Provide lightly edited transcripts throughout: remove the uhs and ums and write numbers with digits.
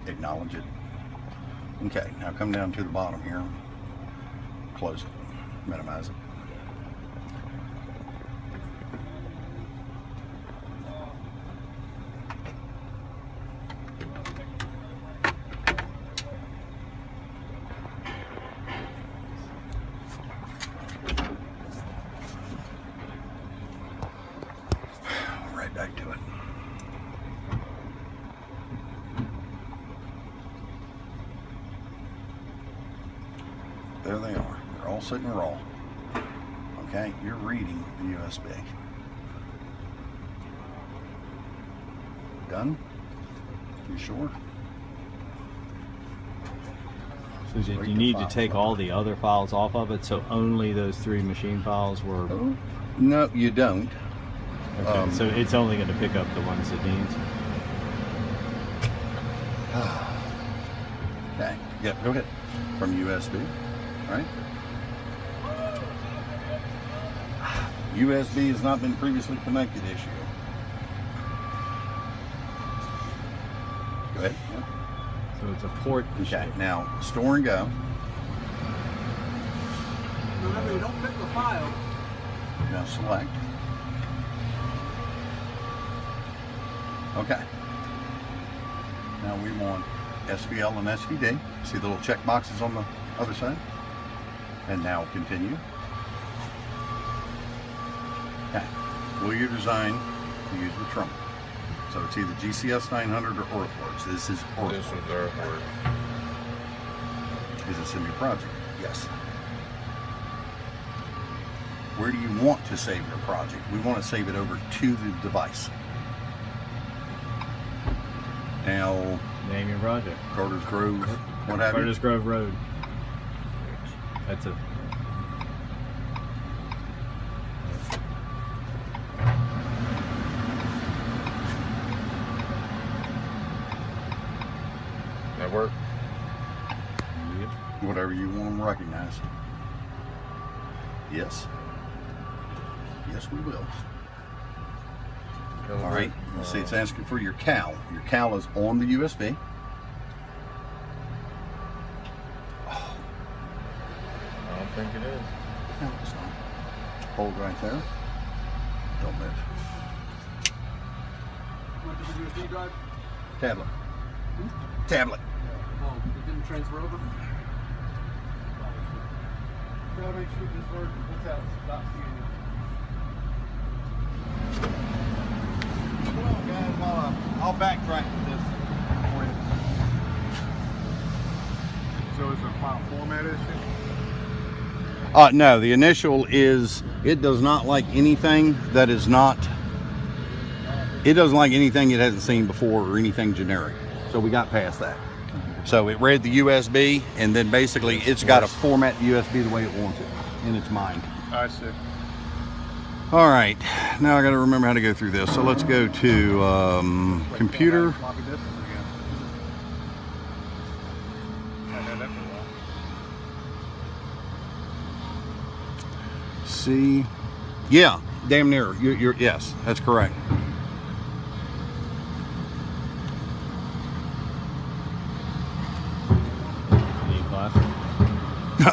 acknowledge it. Okay, now come down to the bottom here. Close it. Minimize it. Right back to it. There they are. They're all sitting raw. Okay, you're reading the USB. Done? You sure? So did you need to take all the other files off of it, so only those 3 machine files were... No, you don't. Okay, so it's only going to pick up the ones it needs? Okay, yep, go ahead. From USB, right? USB has not been previously connected issue. Go ahead. Yep. So it's a port issue. Okay, now store and go. Remember, you don't pick the file. Now select. Okay. Now we want SVL and SVD. See the little check boxes on the other side? And now continue. Okay. Will your design use the Trump? So it's either GCS 900 or Earthworks. This is Earthworks. This is Earthworks. Is this a new project? Yes. Where do you want to save your project? We want to save it over to the device. Now, Name your project. Carter's Grove, what have you? Carter's Grove Road. That's it. That work? Yep. Whatever you want them recognized. Yes. Yes, we will. All right. You see, it's asking for your CAL. Your CAL is on the USB. I don't think it is. No, it's not. Hold right there. Don't move. What did the USB drive? Tablet. Tablet. Oh, it didn't transfer over? Gotta make sure this works. What's out? Stop seeing it. Well, guys, I'll backtrack to this for you. So is the file format issue? No, the initial is, it does not like anything that is not, it doesn't like anything it hasn't seen before or anything generic. So we got past that. So it read the USB, and then basically it's got to format the USB the way it wants it in its mind. I see. All right, now I got to remember how to go through this. So let's go to computer. Floppy disks again. I had that for a while. See, yeah, damn near. You're yes, that's correct. Need class?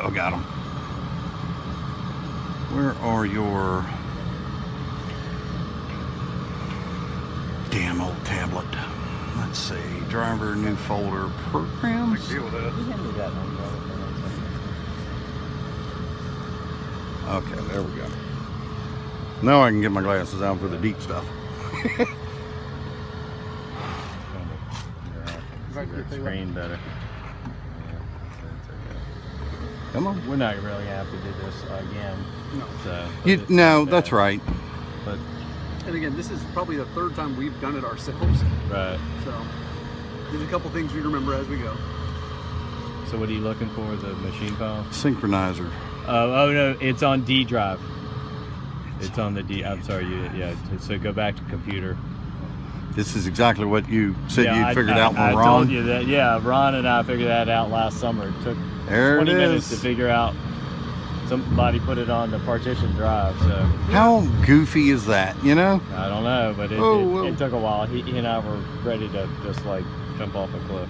Oh, got them. Where are your damn old tablet? Let's see, driver, new folder, programs. Deal with that. Okay, there we go. Now I can get my glasses out for the deep stuff. Screen better. Come on. We're not really gonna have to do this again. No. So, No, that's right. But And again, this is probably the third time we've done it ourselves. right. So there's a couple things we remember as we go. So what are you looking for? The machine file? Synchronizer. Oh no, it's on D drive. It's on the D. I'm sorry. Yeah. So go back to computer. This is exactly what you said Yeah, you figured out I when Ron. told you that. Yeah, Ron and I figured that out last summer. It took There 20 it minutes to is. figure out. Somebody put it on the partition drive. So How goofy is that, you know? I don't know, but Oh, well. it took a while. He and I were ready to just like jump off a cliff.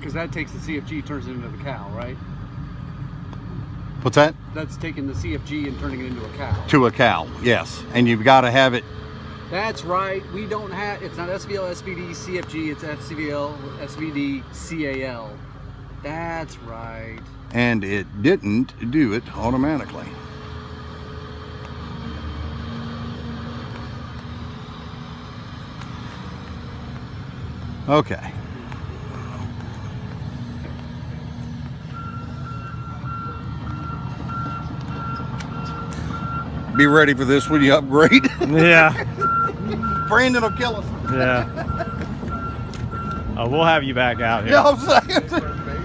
Because that takes the CFG, turns it into the cow, right? What's that? That's taking the CFG and turning it into a cow. To a cow, yes. And you've got to have it. That's right. We don't have. It's not SVL, SVD, CFG. It's FCVL, SVD, CAL. That's right. And it didn't do it automatically. Okay. Be ready for this when you upgrade. Yeah. Brandon will kill us. Yeah. Oh, we'll have you back out here. Yeah, I'm saying.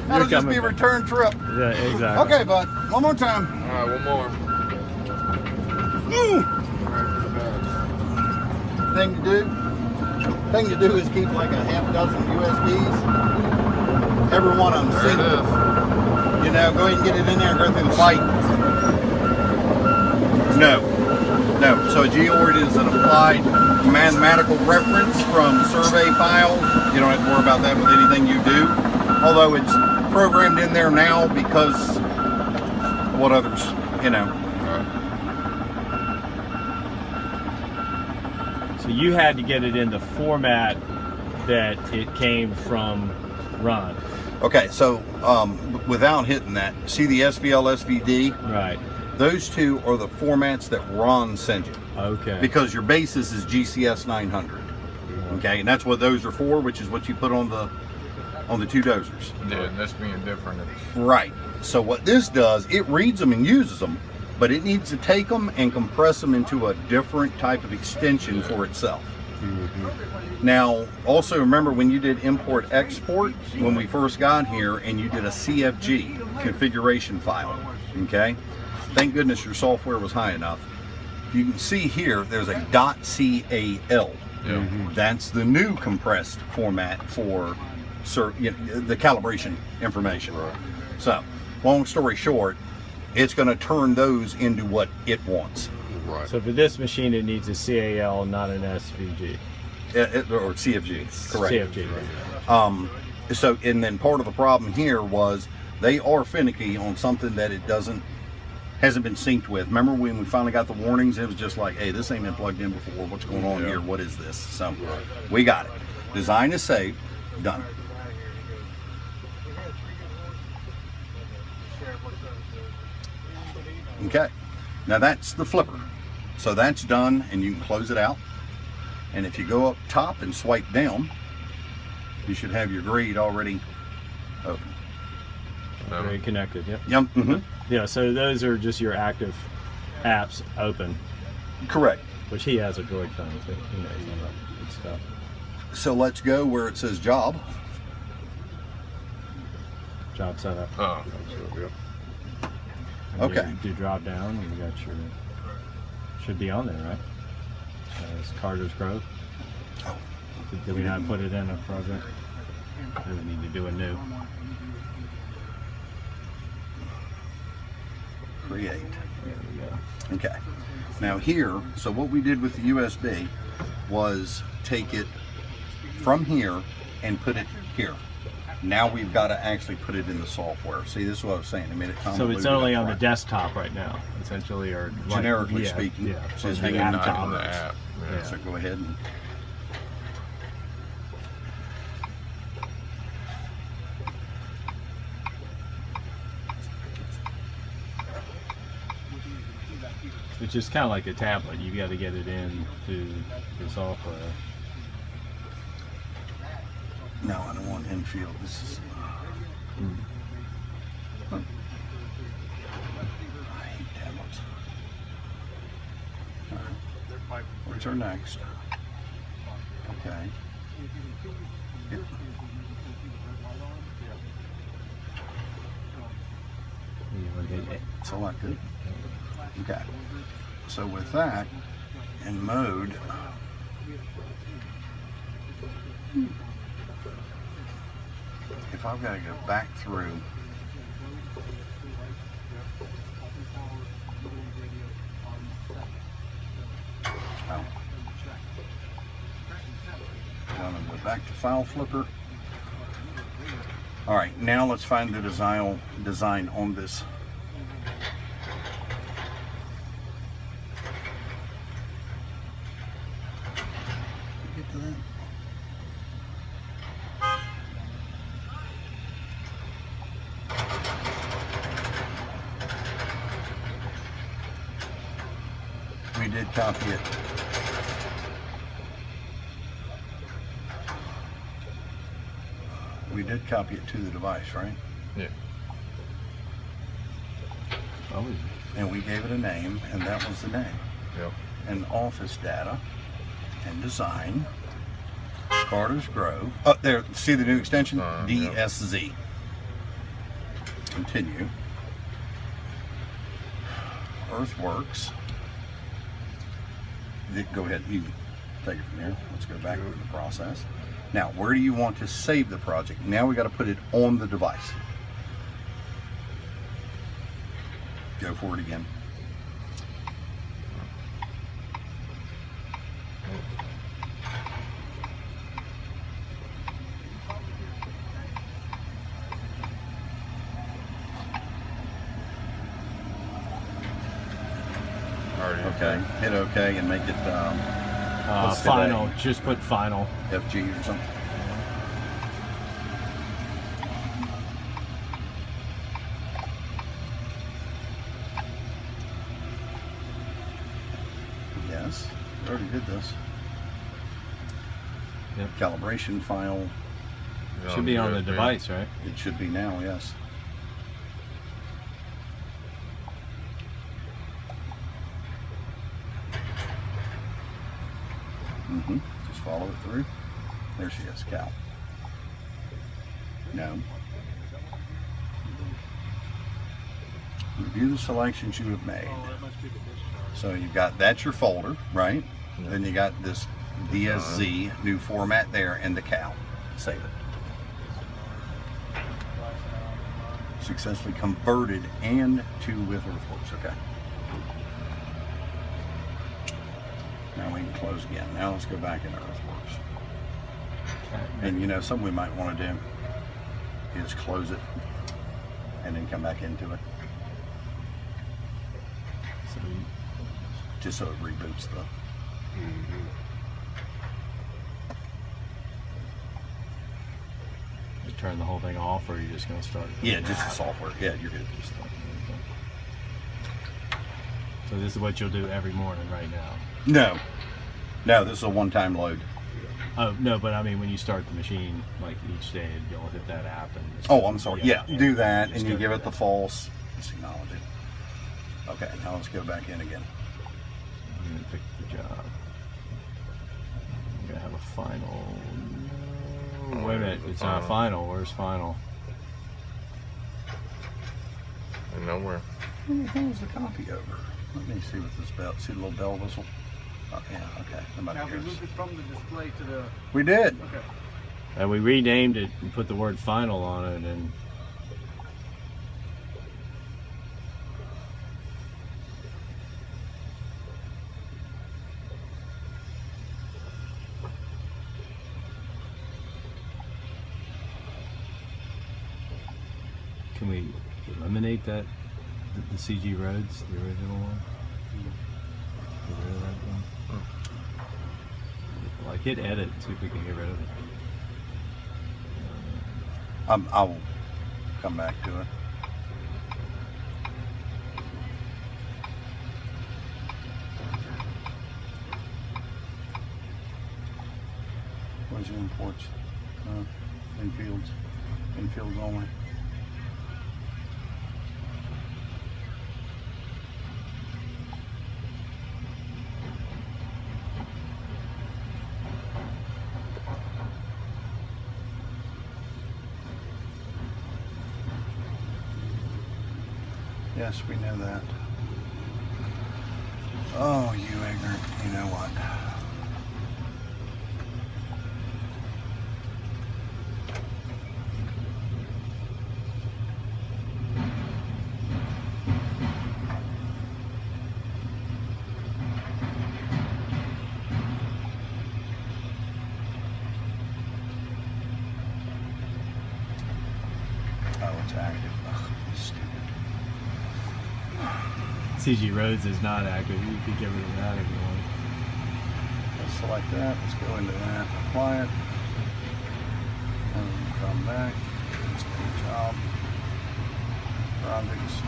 That'll just coming be a back. return trip. Yeah, exactly. Okay, bud. One more time. All right, one more. Ooh. All right, for the bag. Thing to do is keep like a half dozen USBs. Every one of them There it synced. is. You know, go ahead and get it in there and go through the fight. No. So a geoord is an applied mathematical reference from survey files. You don't have to worry about that with anything you do. Although it's programmed in there now because what others, you know. So you had to get it in the format that it came from Ron. Okay, so without hitting that, see the SVL, SVD? Right. Those two are the formats that Ron sent you. Okay. Because your basis is GCS 900. Okay, and that's what those are for, which is what you put on the two dozers. Yeah, and this being different. Right. So what this does, it reads them and uses them, but it needs to take them and compress them into a different type of extension for itself. Now, also remember when you did import export, when we first got here, and you did a CFG configuration file, okay? Thank goodness your software was high enough. You can see here, there's a .cal. That's the new compressed format for the calibration information. So, long story short, it's going to turn those into what it wants. Right. So for this machine, it needs a CAL, not an SVG. Or CFG, correct. CFG, right. So, and then part of the problem here was they are finicky on something that it hasn't been synced with. Remember when we finally got the warnings? It was just like, hey, this ain't been plugged in before. What's going on here? What is this? So we got it. Design is saved. Done. Okay. Now that's the flipper. So that's done, and you can close it out. And if you go up top and swipe down, you should have your grid already open. Very connected, yep. Yep. Mm-hmm. Yeah, so those are just your active apps open, Correct. which he has a Droid phone, so he knows all that good stuff. So let's go where it says job. Job setup. Oh, yep. And Okay. You do drop down, and you got your, should be on there, right? It's Carter's Grove. Oh. Did we not put it in a project? Do we need to do a new? Create. There we go. Okay. Now here, so what we did with the USB was take it from here and put it here. Now we've got to actually put it in the software. See, this is what I was saying. I made it So convoluted it's only up on the front. desktop right now, essentially, or like, Generically yeah, speaking. Yeah. So it's the hanging app out top. on the those. app. Yeah. So go ahead and It's just kind of like a tablet. You got to get it into the software. no, I don't want infield. This is I hate tablets. All right. Where's our next? Okay. Yep. You want to hit it? Selected. Okay. So with that in mode, if I've got to go back through, oh. I'm going to go back to file flipper. All right, now let's find the design on this. Get to that. We did copy it. We did copy it to the device, right? Yeah. Oh, And we gave it a name, and that was the name. Yep. And office data and design. Carter's Grove. Oh, there. See the new extension? Yep. DSZ. Continue. Earthworks. Go ahead. You take it from here. Let's go back through the process. Now, where do you want to save the project? Now we got to put it on the device. Go for it again. Already Okay. Hit OK and make it what's final. today? Just put final. FG or something. Yes, we already did this. Yep. Calibration file. Should be on the USB. device, right? It should be now, yes. Just follow it through. There she is, Cal. No. Review the selections you have made. So you've got, that's your folder, right? Yeah. Then you got this DSZ, new format there, and the Cal. Save it. Successfully converted and to with Earthworks, okay. Now we can close again. Now let's go back into Earthworks. And you know, something we might want to do is close it and then come back into it. So Just so it reboots the. just turn the whole thing off, or are you just going to start? Yeah, just the software. Yeah, you're good. Just start. So this is what you'll do every morning right now. No. No, this is a one-time load. Oh no, but I mean when you start the machine, like each day, you'll hit that app and. Oh, I'm sorry. Yeah, do that, and just you go give to it the that. false technology. Okay, now let's go back in again. I'm gonna pick the job. I'm gonna have a final. No, wait a minute, it's not final. Where's final? Nowhere. Where the hell is the copy over? Let me see what this bell. See the little bell whistle? Oh, yeah. Okay. Nobody Now we cares. moved it from the display to the. We did. Okay. And we renamed it and put the word final on it, and can we eliminate that, the CG roads, the original one? Get rid of that one? Like hit edit, see if we can get rid of it. I will come back to it. Where's your imports? Infields. Infields only. Yes, we know that. Oh, you ignorant. You know what? SCG Roads is not active. You could get rid of that if you want. Let's select that. Let's go into that. Apply it. And come back. Let's go to job. Projects.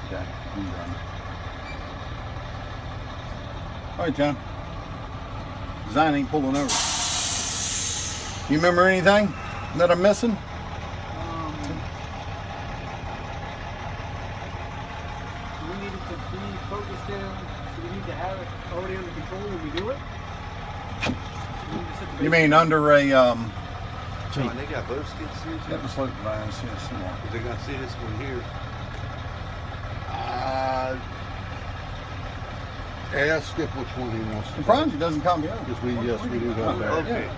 Okay, I'm done. All right, John. Design ain't pulling over. You remember anything that I'm missing? We need it to be focused in. Do we need to have it already under control when we do it? We need to set the You base- mean under a John, they got both skid steers here? Let us look by and see some more. They're gonna see this one here. Ask if which one he wants to The project doesn't come here. Because we do have that. Okay.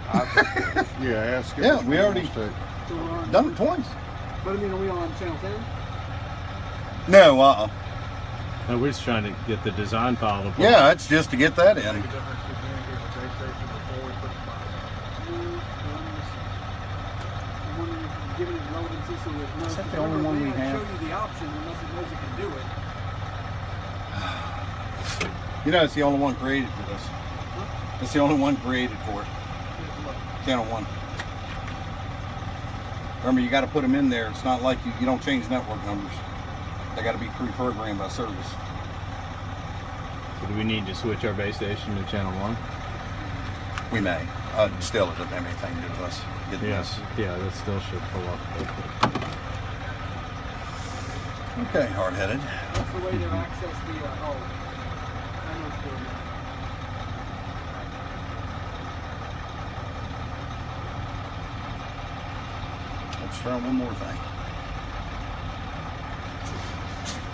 Yeah, ask if Yeah, which we one he already- wants to. So we're on, Done it twice. but I mean, are we on channel 10? No, No, we're just trying to get the design file to pull. Yeah, it's just to get that in. Given it relevancy so it knows. Is that the only one we have? Show you the option unless it knows it can do it. You know, it's the only one created for this. It's the only one created for it. Channel 1. Remember, you got to put them in there. It's not like you don't change network numbers. They got to be pre-programmed by service. So do we need to switch our base station to channel 1? We may. Still, it doesn't have anything to do with us getting Yes. this. Yeah, that still should pull up. Okay, hard-headed. What's the way to access the, I know it's doing that. Let's try one more thing.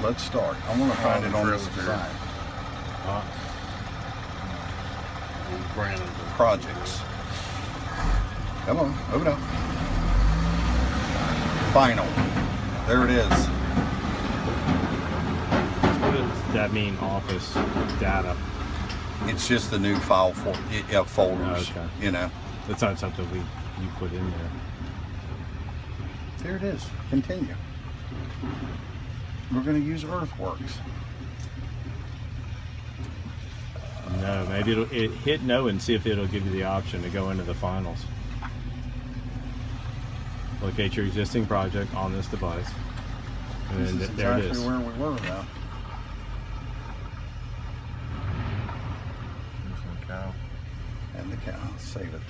Let's start. I want to find it on this design. Brandon. Projects. Come on, open up. Final. There it is. What does that mean, office data? It's just the new file folders. Okay. You know. That's not something you put in there. There it is. Continue. We're going to use Earthworks. No, maybe hit no and see if it'll give you the option to go into the finals. Locate your existing project on this device. And This then is there it exactly is. where we were now. And the cow. Save it.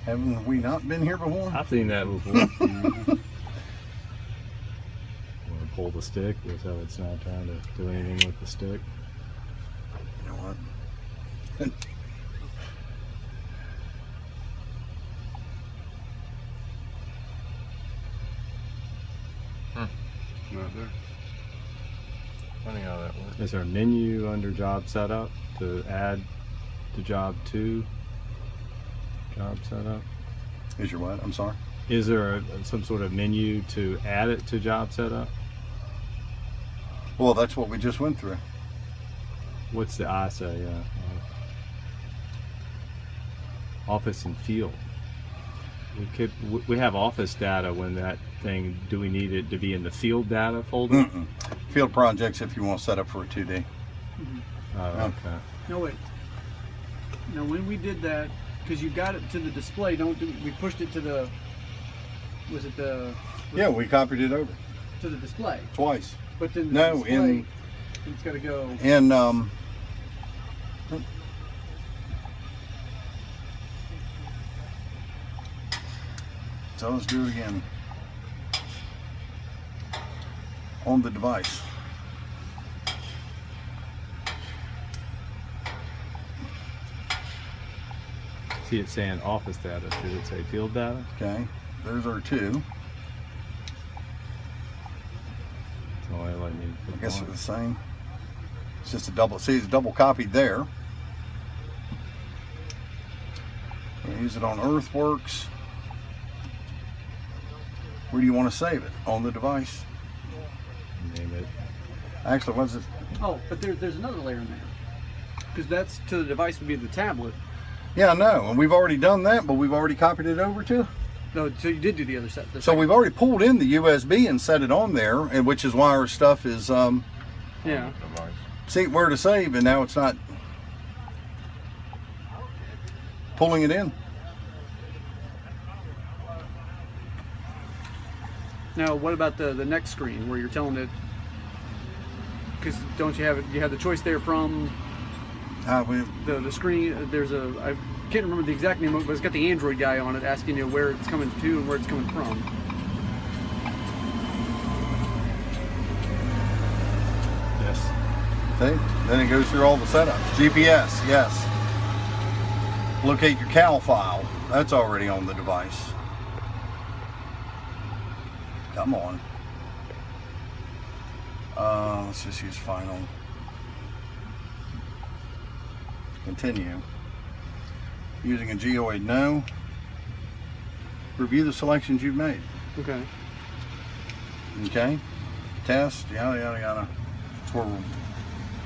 Haven't we not been here before? I've seen that before. Want to pull the stick? So it's not trying to do anything with the stick. You know what? Not there. Funny how that works. Is there a menu under job setup to add to job 2? Job setup. Is your what? I'm sorry. Is there some sort of menu to add it to job setup? Well, that's what we just went through. What's the I say? Yeah. Office and field. We have office data when that thing. Do we need it to be in the field data folder? Mm-mm. Field projects if you want to set up for a 2D. Oh, okay. No, wait. Now, when we did that, because you got it to the display, we pushed it to the, was it the, Yeah, we copied it over to the display. twice. But then the No, display, it's got to go. So let's do it again. On the device. See it saying office data. Should it say field data? Okay, there's our 2. So I like me to I put guess one. it's the same. It's just a double. See, it's double copied there. We'll use it on Earthworks. Where do you want to save it? On the device? Name it. Actually, what's it? Oh, but there's another layer in there. Because that's to the device would be the tablet. Yeah, I know, and we've already done that, but we've already copied it over to. No, so you did do the other set. So we've already pulled in the USB and set it on there, and which is why our stuff is Yeah. Device. see where to save, and now it's not pulling it in. Now, what about the next screen where you're telling it? Because don't you have it? You have the choice there from the screen. There's I can't remember the exact name of it, but it's got the Android guy on it asking you where it's coming to and where it's coming from. Yes. See? Then it goes through all the setups. GPS, yes. Locate your CAL file. That's already on the device. Come on. Let's just use final. Continue. Using a geoid, no. Review the selections you've made. Okay. Okay. Test, yada yada yada.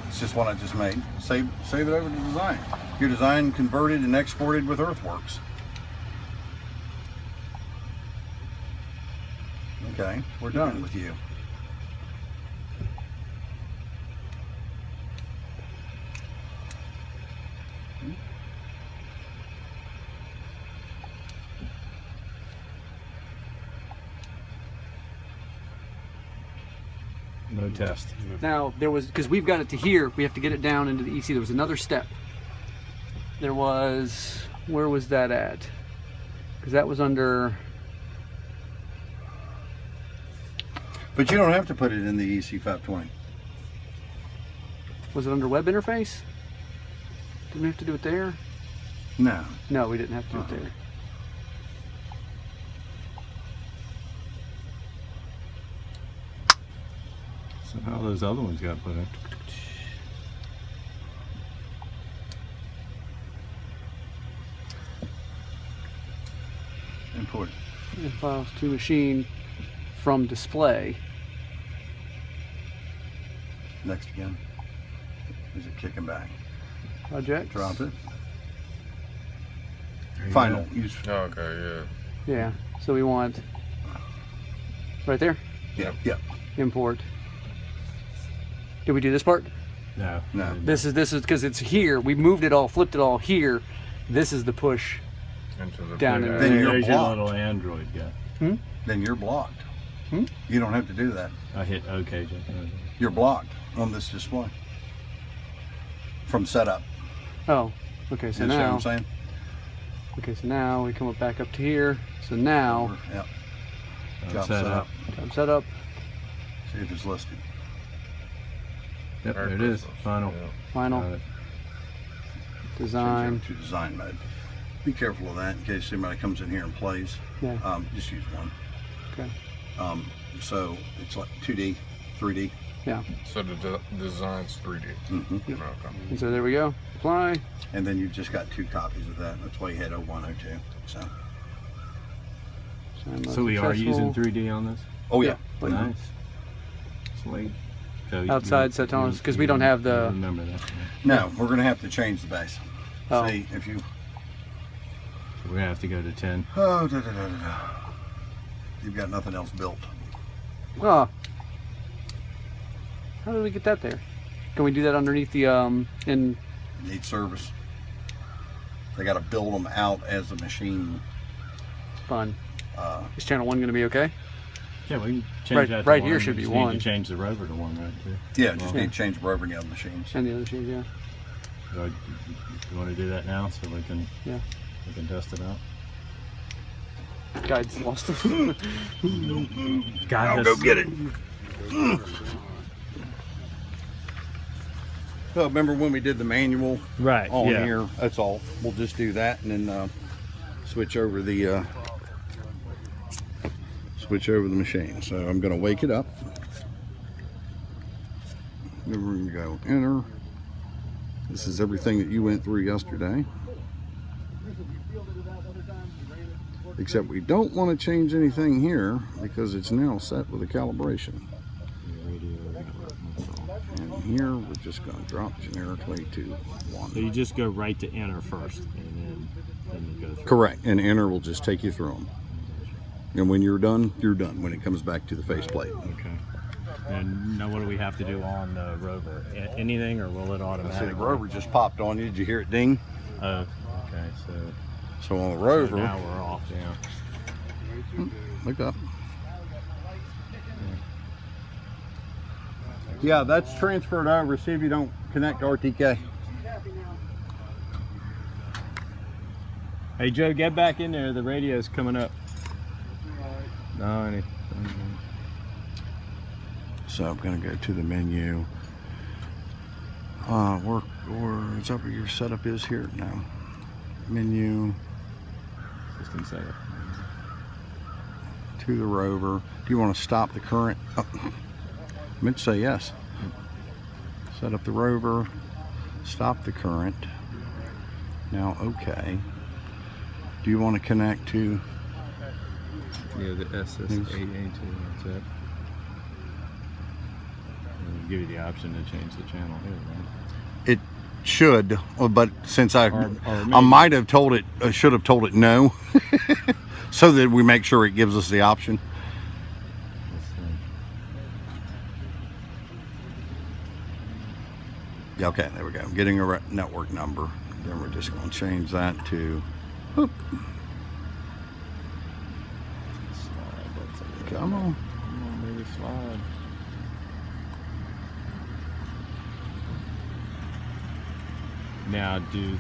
It's just what I just made. Save it over to design. Your design converted and exported with Earthworks. Okay, we're done with you. No test. Now there was, because we've got it to here, we have to get it down into the EC. There was another step. There was, where was that at? Because that was under. But you don't have to put it in the EC520. Was it under web interface? Didn't we have to do it there? No. No, we didn't have to do it there. So how those other ones got put in? Import. And files to machine from display. Next again. Is it kicking back? Project. Drop it. There you Final. go. Use. Okay, yeah. Yeah. So we want right there. Yeah. Yeah. Import. Did we do this part? No. No. This is because it's here. We moved it all, flipped it all here. This is the push Into the down in There- Then there. you're There's your blocked. little Android guy. Then you're blocked. Hmm? You don't have to do that. I hit OK. You're blocked on this display. From setup. Oh, okay. So You understand now, what I'm saying? okay. So now we come up back up to here. So now, Yeah. Job Job set set up. up. job setup. See if it's listed. Yep, there it is. Final. Yeah. Final Got it. design. Change over to design mode. Be careful of that in case somebody comes in here and plays. Yeah. Just use one. Okay. So it's like 2D, 3D. Yeah. So the design's 3D. Mm-hmm. Okay. And so there we go. Apply. And then you've just got 2 copies of that. That's why you had 0102. So. Sign mode So we are using successful. 3D on this? Oh yeah. Yeah. Nice. Sweet. So Outside set tolerance, 'cause we don't have the- Remember that. No, we're gonna have to change the base. Oh. See if you. So we're gonna have to go to 10. Oh, da, da, da, da, da. You've got nothing else built. Oh. How did we get that there? Can we do that underneath the in? Need service. They got to build them out as a machine. Fun. Is channel 1 going to be okay? Yeah, we can change Right- that to right 1. here We should be just need 1. to change the rover to 1, right? Too. Yeah, just Well, need to change them over in the other machines. And the other change, yeah. so you want to do that now so we can test it out? Guide's lost. Guy I'll has, go get it. So remember when we did the manual Right. on yeah. here? That's all. We'll just do that and then switch over the machine. So I'm going to wake it up. Then we're going to go enter. This is everything that you went through yesterday. Except we don't want to change anything here because it's now set with a calibration. And here we're just going to drop generically to 1. So you just go right to enter first, and then you go through. Correct, and enter will just take you through them. And when you're done when it comes back to the faceplate. Okay. And now what do we have to do on the rover? Anything, or will it See, automatically? the rover just popped on you. Did you hear it ding? Oh, okay. So on the rover, now we're off. Yeah. look up. Yeah, that's transferred over. See if you don't connect RTK. Hey Joe, get back in there. The radio's coming up. No, So I'm gonna go to the menu. It's up where your setup is here now. Menu system setup. to the rover. Do you want to stop the current? Oh, I meant to say yes. Set up the rover. Stop the current. Now, okay. Do you want to connect to? Yeah, the SS882, that's it. It'll give you the option to change the channel here, right? It should, but since I Or might have told it, should have told it no, so that we make sure it gives us the option. Yeah, okay, there we go. Getting a network number. Then we're just going to change that to. Whoop. Come on. Come on, baby, slide. Now, do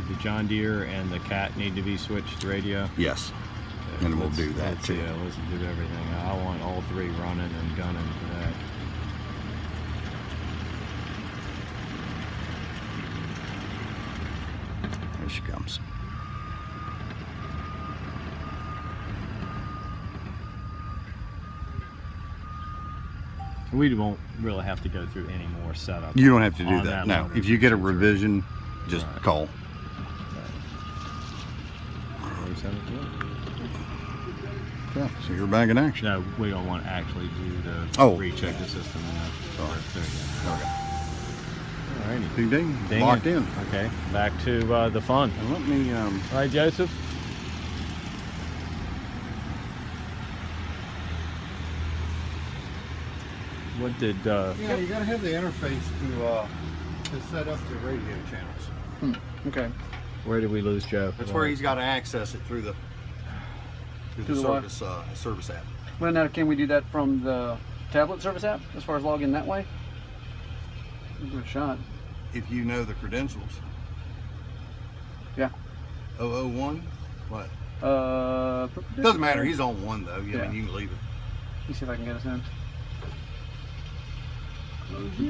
the John Deere and the Cat need to be switched radio? Yes, Okay, and we'll do that let's, too. Yeah, let's do everything. I want all three running and gunning for that. There she comes. We won't really have to go through any more setup. You don't have to do on that. No, level. if you get a revision, just Right. call. Yeah, so you're back in action. No, we don't want to actually do the Oh. recheck the system. Sorry. There you go. Okay. Alrighty. Ding ding. Ding Locked it. in. Okay, back to the fun. And let me All right, Joseph. What did yeah, you gotta have the interface to set up the radio channels. Okay. where did we lose Joe? That's where he's got to access it through the Through the what? service app. Well, now can we do that from the tablet service app as far as login that way? Give it a shot. If you know the credentials. Yeah. 001? What? Doesn't Doesn't matter. He's on one though. I Yeah. mean, you can leave it. Let me see if I can get us in.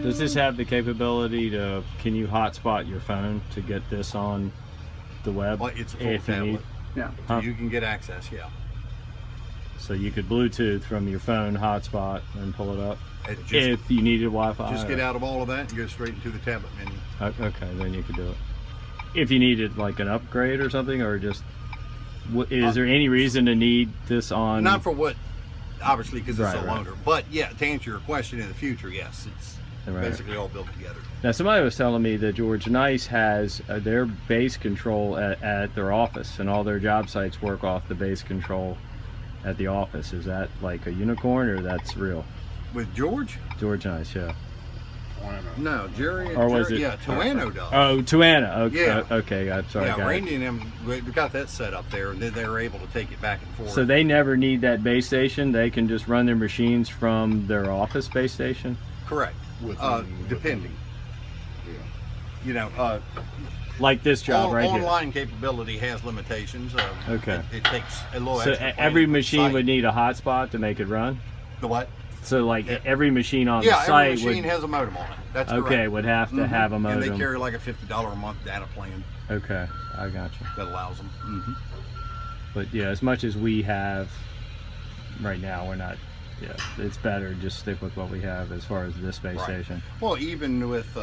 Does this have the capability to? Can you hotspot your phone to get this on the web? Well, it's a full if you need? tablet. Yeah. So Huh. you can get access. Yeah. So you could Bluetooth from your phone hotspot and pull it up Just, if you needed Wi-Fi. just get out of all of that and go straight into the tablet menu. Okay, then you could do it. If you needed like an upgrade or something, or just, is there any reason to need this on? Not for what, obviously, because it's Right, a right. loaner. But yeah, to answer your question, in the future, yes, it's Right. basically all built together. Now somebody was telling me that George Nice has their base control at their office, and all their job sites work off the base control at the office. Is that like a unicorn, or that's real? With George? George Nice, yeah. No, Jerry. Or was Jerry, it- Yeah, Tuano does. Oh, Tuana. Okay, Yeah. okay. I'm sorry. yeah, got it. Randy and them, we got that set up there, and then they're able to take it back and forth. So they never need that base station. They can just run their machines from their office base station. Correct. Depending. You know, Like this job right here. online capability has limitations. Okay. It takes a little So extra planning every for the machine site. would need a hotspot to make it run. The what? So like Yeah. every machine on Yeah, the site every machine would. has a modem on it. That's Okay, correct. would have to have a And modem. they carry like a $50 a month data plan Okay, I got you. that allows them. Mm-hmm. But yeah, as much as we have right now, we're not. Yeah, it's better to just stick with what we have as far as this base Right. station. Well, even with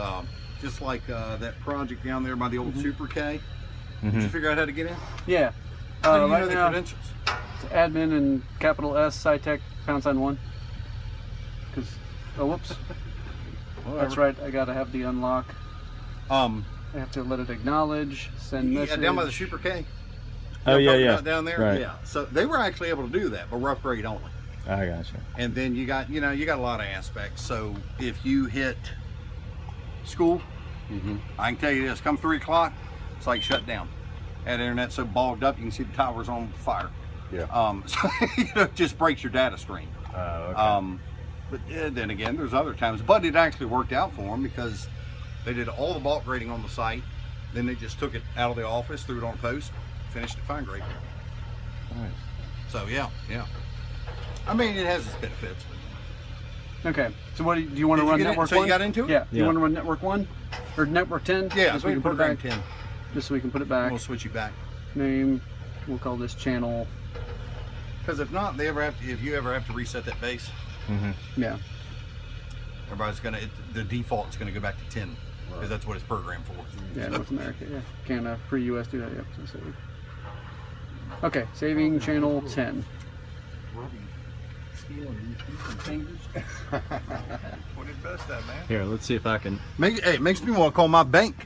just like that project down there by the old Super K, did you figure out how to get in? Yeah. How do you right know the now, credentials? it's admin and capital S, SciTech, #1. Because, oh, whoops. That's right. I gotta have the unlock. I have to let it acknowledge, send Yeah, message. down by the Super K. Oh, yeah, Talking yeah. about down there. Right. Yeah. So they were actually able to do that, but rough grade only. I gotcha. And then you got a lot of aspects. So if you hit school, I can tell you this: come 3 o'clock, it's like shut down. That internet's so bogged up, you can see the towers on fire. Yeah. So it just breaks your data stream. Okay. But then again, there's other times. But it actually worked out for them because they did all the bulk grading on the site. Then they just took it out of the office, threw it on a post, finished it fine grade. Nice. So yeah. I mean, it has its benefits. Okay. So what do you want to Did you run get it? network So 1? you got into it? Yeah. You Yeah. want to run network 1 or network 10? Yeah, Just so we can put it back 10. Just so we can put it back. We'll switch you back. Name. We'll call this channel. Because if not, if you ever have to reset that base, Yeah. everybody's the default's gonna go back to 10 because that's what it's programmed for. Yeah, North America. Yeah. Can pre-US do that? Yep. So save. Okay. Saving channel 10. What did best that, man? Here, let's see if I can. It makes me want to call my bank.